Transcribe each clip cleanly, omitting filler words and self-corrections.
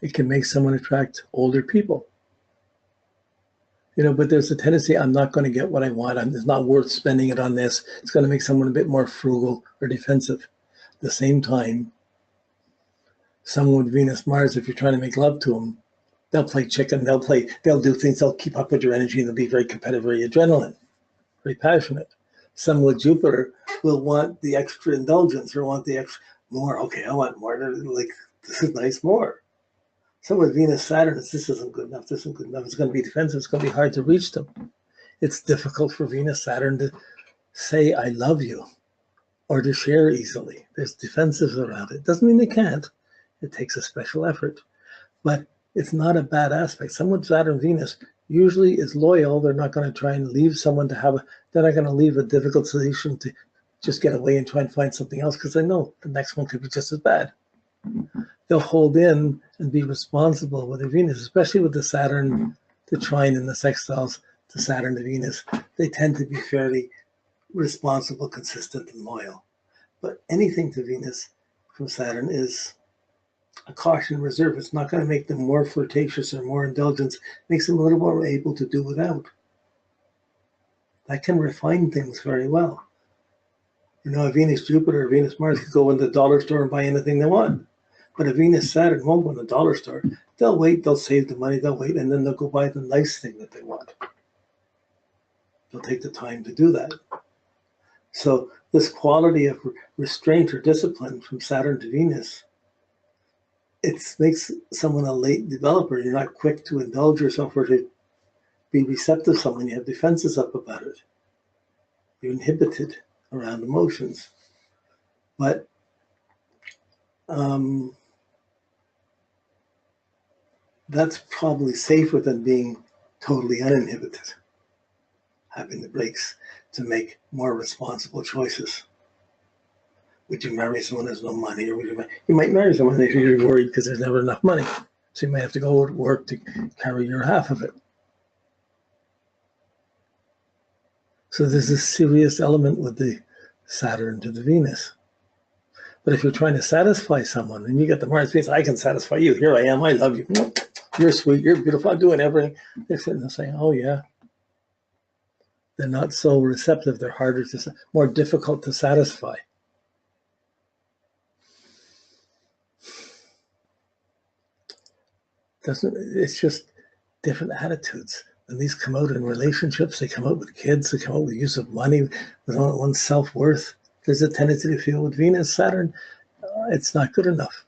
It can make someone attract older people. But there's a tendency, I'm not going to get what I want. It's not worth spending it on this. It's going to make someone a bit more frugal or defensive. At the same time, someone with Venus, Mars, if you're trying to make love to them, they'll play chicken. They'll do things. They'll keep up with your energy. They'll be very competitive, very adrenaline, very passionate. Someone with Jupiter will want the extra indulgence or want the extra more. Okay, I want more. Like, this is nice, more. Someone with Venus, Saturn, this isn't good enough. This isn't good enough. It's going to be defensive. It's going to be hard to reach them. It's difficult for Venus, Saturn to say, I love you, or to share easily. There's defensives around it. Doesn't mean they can't. It takes a special effort. But it's not a bad aspect. Someone with Saturn, Venus usually is loyal. They're not going to try and leave someone they're not going to leave a difficult solution to just get away and try and find something else because they know the next one could be just as bad. They'll hold in and be responsible with their Venus, especially with the Saturn, the trine and the sextiles to Saturn to Venus. They tend to be fairly responsible, consistent, and loyal. But anything to Venus from Saturn is a caution reserve. It's not going to make them more flirtatious or more indulgent. It makes them a little more able to do without. That can refine things very well. A Venus Jupiter or Venus Mars could go in the dollar store and buy anything they want. But a Venus Saturn won't go in the dollar store. They'll wait, they'll save the money, they'll wait, and then they'll go buy the nice thing that they want. They'll take the time to do that. So this quality of restraint or discipline from Saturn to Venus, it makes someone a late developer. You're not quick to indulge yourself or to be receptive to someone. You have defenses up about it. You're inhibited around emotions. But that's probably safer than being totally uninhibited, having the brakes to make more responsible choices. Would you marry someone who has no money, or you might marry someone if you're worried because there's never enough money, so you might have to go to work to carry your half of it. So there's a serious element with the Saturn to the Venus. But if you're trying to satisfy someone and you get the Mars Venus, I can satisfy you. Here I am. I love you. You're sweet. You're beautiful. I'm doing everything. They're sitting there saying, oh, yeah. They're not so receptive. They're harder to, more difficult to satisfy. It's just different attitudes. And these come out in relationships. They come out with kids. They come out with use of money, with one's self-worth. There's a tendency to feel with Venus, Saturn, it's not good enough.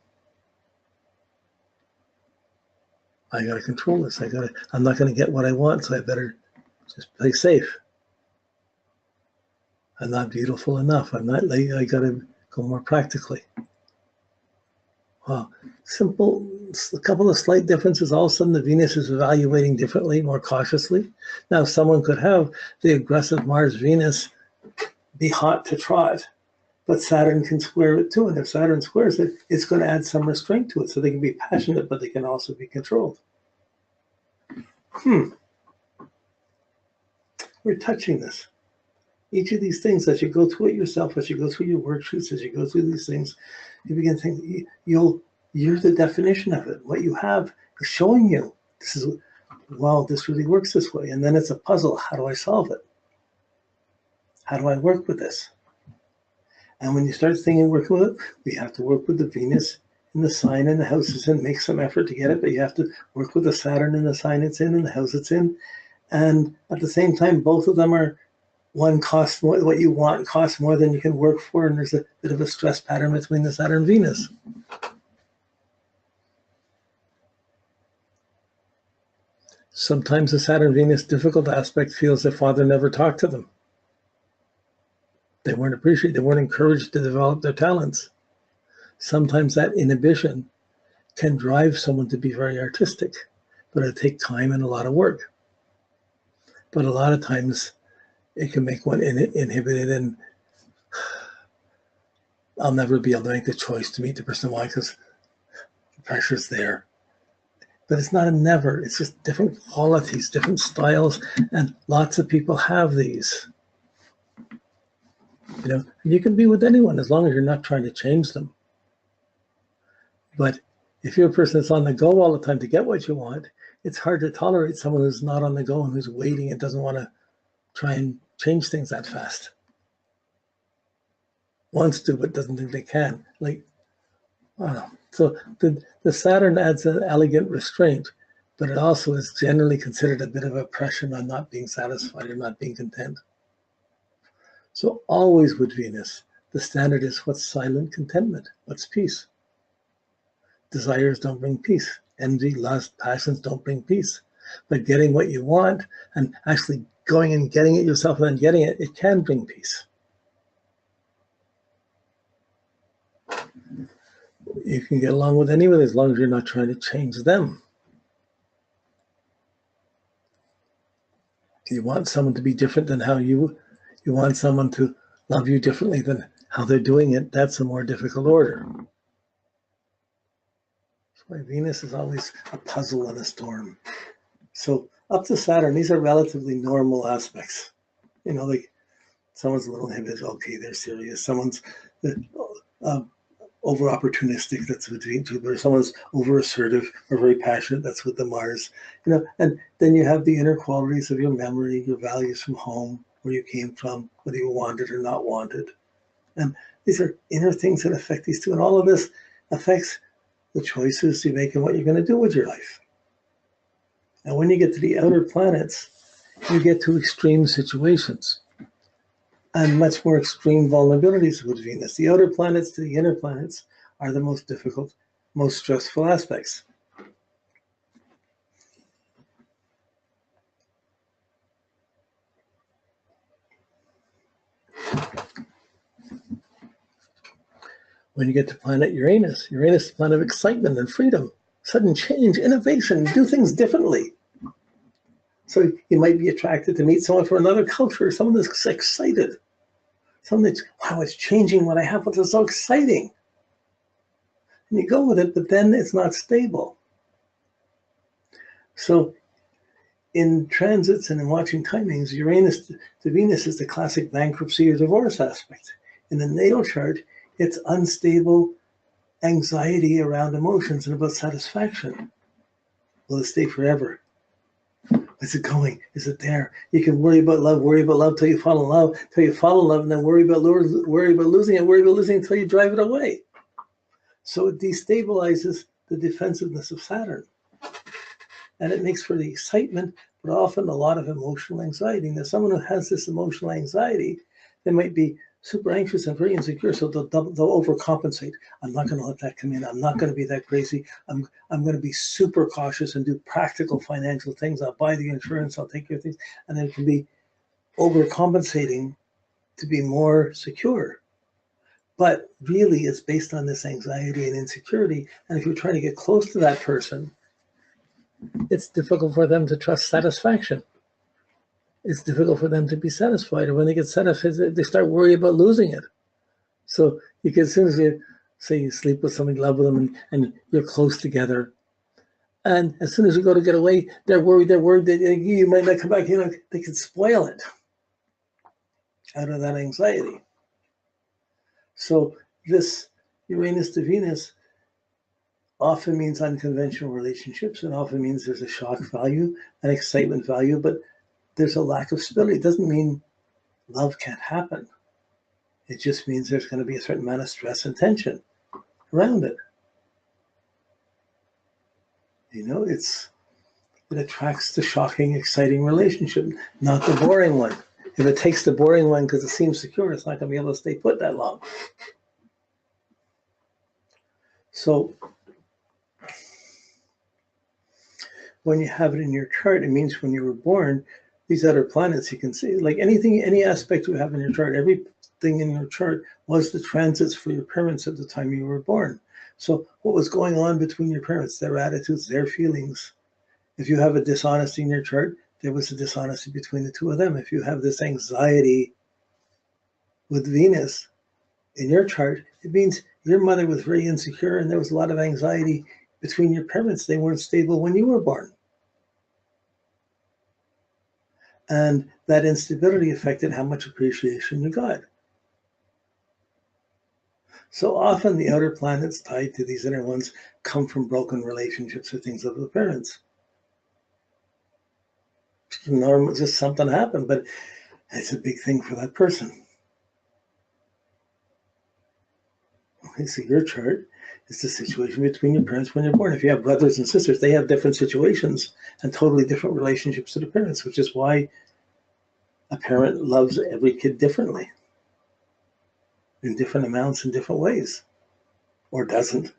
I got to control this. I'm not going to get what I want, so I better just play safe. I'm not beautiful enough. I'm not like, I got to go more practically. Wow. Simple, a couple of slight differences. All of a sudden, the Venus is evaluating differently, more cautiously. Now, someone could have the aggressive Mars-Venus be hot to trot, but Saturn can square it too. And if Saturn squares it, it's going to add some restraint to it. So they can be passionate, but they can also be controlled. We're touching this. Each of these things, as you go through it yourself, as you go through your worksheets, as you go through these things, you begin to think, you're the definition of it. What you have is showing you, this is, wow, this really works this way. And then it's a puzzle. How do I solve it? How do I work with this? And when you start thinking, working with it, we have to work with the Venus in the sign and the house it's in, make some effort to get it, but you have to work with the Saturn in the sign it's in and the house it's in. And at the same time, both of them are, one costs more, what you want costs more than you can work for, and there's a bit of a stress pattern between the Saturn and Venus. Sometimes the Saturn-Venus difficult aspect feels their father never talked to them. They weren't appreciated. They weren't encouraged to develop their talents. Sometimes that inhibition can drive someone to be very artistic, but it'll take time and a lot of work. But a lot of times it can make one inhibited, and I'll never be able to make the choice to meet the person I want because the pressure's there. But it's not a never. It's just different qualities, different styles, and lots of people have these. You can be with anyone as long as you're not trying to change them. But if you're a person that's on the go all the time to get what you want, it's hard to tolerate someone who's not on the go and who's waiting and doesn't want to try and change things that fast. Wants to, but doesn't think they can. Like, I don't know. So the Saturn adds an elegant restraint, but it also is generally considered a bit of oppression on not being satisfied or not being content. So always with Venus, the standard is what's silent contentment, what's peace. Desires don't bring peace. Envy, lust, passions don't bring peace. But getting what you want and actually going and getting it yourself and then getting it, it can bring peace. You can get along with anyone as long as you're not trying to change them. You want someone to be different than how you want someone to love you differently than how they're doing it. That's a more difficult order. That's why Venus is always a puzzle and a storm. So up to Saturn, these are relatively normal aspects. You know, like someone's a little inhibited, okay, they're serious. Someone's over opportunistic, that's with Jupiter. Someone's over assertive or very passionate, that's with the Mars. You know, and then you have the inner qualities of your memory, your values from home, where you came from, whether you wanted or not wanted. And these are inner things that affect these two. And all of this affects the choices you make and what you're going to do with your life. And when you get to the outer planets, you get to extreme situations and much more extreme vulnerabilities with Venus. The outer planets to the inner planets are the most difficult, most stressful aspects. When you get to planet Uranus, Uranus is the planet of excitement and freedom, sudden change, innovation, do things differently. So you might be attracted to meet someone from another culture, someone that's excited. Someone that's, wow, it's changing what I have, it's so exciting. And you go with it, but then it's not stable. So in transits and in watching timings, Uranus to Venus is the classic bankruptcy or divorce aspect. In the natal chart, it's unstable anxiety around emotions and about satisfaction. Will it stay forever? Is it going? Is it there? You can worry about love till you fall in love, and then worry about losing it, worry about losing it until you drive it away. So it destabilizes the defensiveness of Saturn. And it makes for the excitement, but often a lot of emotional anxiety. Now, someone who has this emotional anxiety, they might be super anxious and very insecure, so they'll overcompensate. I'm not going to let that come in. I'm not going to be that crazy. I'm going to be super cautious and do practical financial things. I'll buy the insurance. I'll take care of things. And then it can be overcompensating to be more secure. But really, it's based on this anxiety and insecurity. And if you're trying to get close to that person, it's difficult for them to trust satisfaction. It's difficult for them to be satisfied. Or when they get satisfied, they start worrying about losing it. So you can, as soon as you say you sleep with someone, love with them, and you're close together, and as soon as you go to get away, they're worried that you might not come back. You know, they can spoil it out of that anxiety. So this Uranus to Venus often means unconventional relationships, and often means there's a shock value, an excitement value, but there's a lack of stability. It doesn't mean love can't happen. It just means there's going to be a certain amount of stress and tension around it. You know, it attracts the shocking, exciting relationship, not the boring one. If it takes the boring one because it seems secure, it's not going to be able to stay put that long. So when you have it in your chart, it means when you were born, these other planets, you can see, like anything, any aspect you have in your chart, everything in your chart was the transits for your parents at the time you were born. So what was going on between your parents, their attitudes, their feelings. If you have a dishonesty in your chart, there was a dishonesty between the two of them. If you have this anxiety with Venus in your chart, it means your mother was very insecure and there was a lot of anxiety between your parents. They weren't stable when you were born. And that instability affected how much appreciation you got. So often the outer planets tied to these inner ones come from broken relationships or things of the parents. Normal, just something happened, but it's a big thing for that person. Okay, so your chart is the situation between your parents when you're born. If you have brothers and sisters, they have different situations and totally different relationships to the parents, which is why a parent loves every kid differently, in different amounts, in different ways, or doesn't.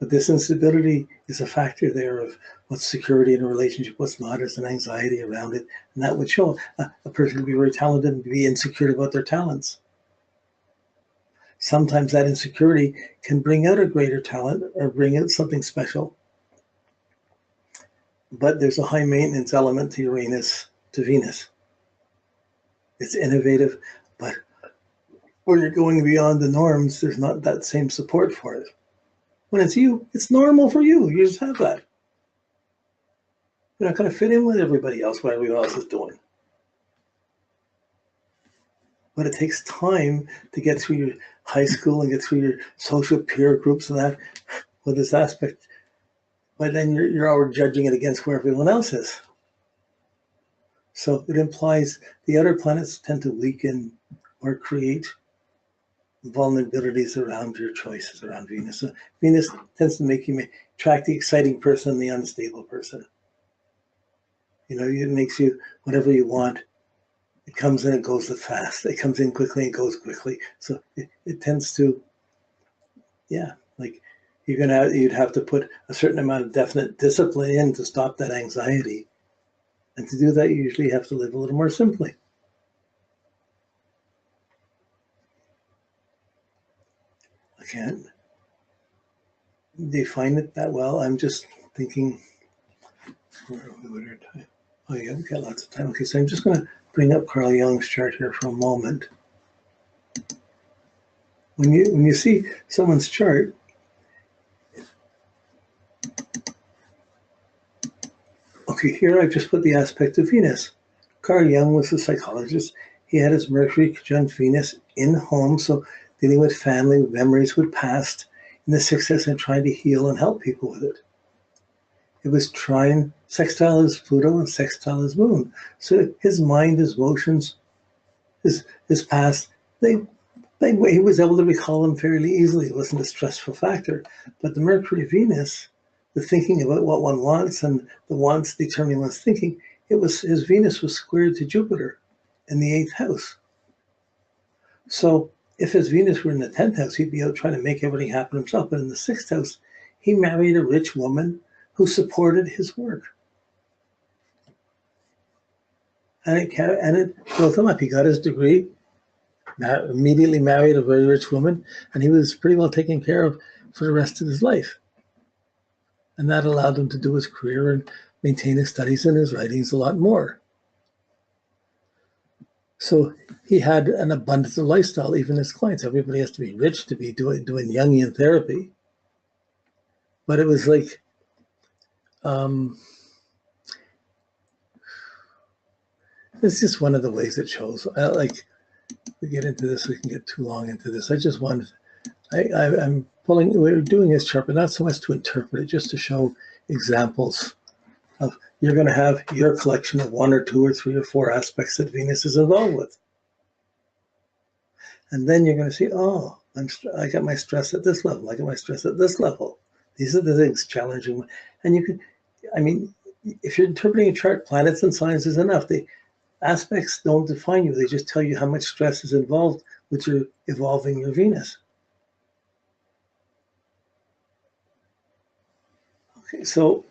But this instability is a factor there of what's security in a relationship, what's not, is an anxiety around it. And that would show a person can be very talented and be insecure about their talents. Sometimes that insecurity can bring out a greater talent or bring out something special. But there's a high maintenance element to Uranus, to Venus. It's innovative, but when you're going beyond the norms, there's not that same support for it. When it's you, it's normal for you. You just have that. You're not going to fit in with everybody else, what everyone else is doing. But it takes time to get through your high school and get through your social peer groups and that with this aspect. But then you're already judging it against where everyone else is. So it implies the outer planets tend to weaken or create vulnerabilities around your choices around Venus. So Venus tends to make you attract the exciting person and the unstable person. You know, it makes you whatever you want. It comes in, it goes fast. It comes in quickly, it goes quickly. So it tends to, yeah, like you'd have to put a certain amount of definite discipline in to stop that anxiety. And to do that, you usually have to live a little more simply. I can't define it that well. I'm just thinking, oh yeah, we've got lots of time. Okay, so I'm just going to bring up Carl Jung's chart here for a moment. When you see someone's chart, okay, here I've just put the aspect of Venus. Carl Jung was a psychologist. He had his Mercury conjunct Venus in home, so dealing with family, memories with past, in the sixth house and trying to heal and help people with it. It was trine, sextile is Pluto and sextile is Moon. So his mind, his emotions, his past, he was able to recall them fairly easily. It wasn't a stressful factor. But the Mercury Venus, the thinking about what one wants and the wants determining one's thinking, his Venus was squared to Jupiter in the 8th house. So if his Venus were in the 10th house, he'd be out trying to make everything happen himself. But in the 6th house, he married a rich woman who supported his work. And it built him up. He got his degree, immediately married a very rich woman, and he was pretty well taken care of for the rest of his life. And that allowed him to do his career and maintain his studies and his writings a lot more. So he had an abundance of lifestyle, even his clients. Everybody has to be rich to be doing Jungian therapy. But it was like, it's just one of the ways it shows. We get into this, we can get too long into this. We're doing this chart, but not so much to interpret it, just to show examples of, you're going to have your collection of 1 or 2 or 3 or 4 aspects that Venus is involved with. And then you're going to see, oh, I got my stress at this level. I got my stress at this level. These are the things challenging. And if you're interpreting a chart, planets and signs is enough. The aspects don't define you. They just tell you how much stress is involved with your evolving your Venus. Okay, so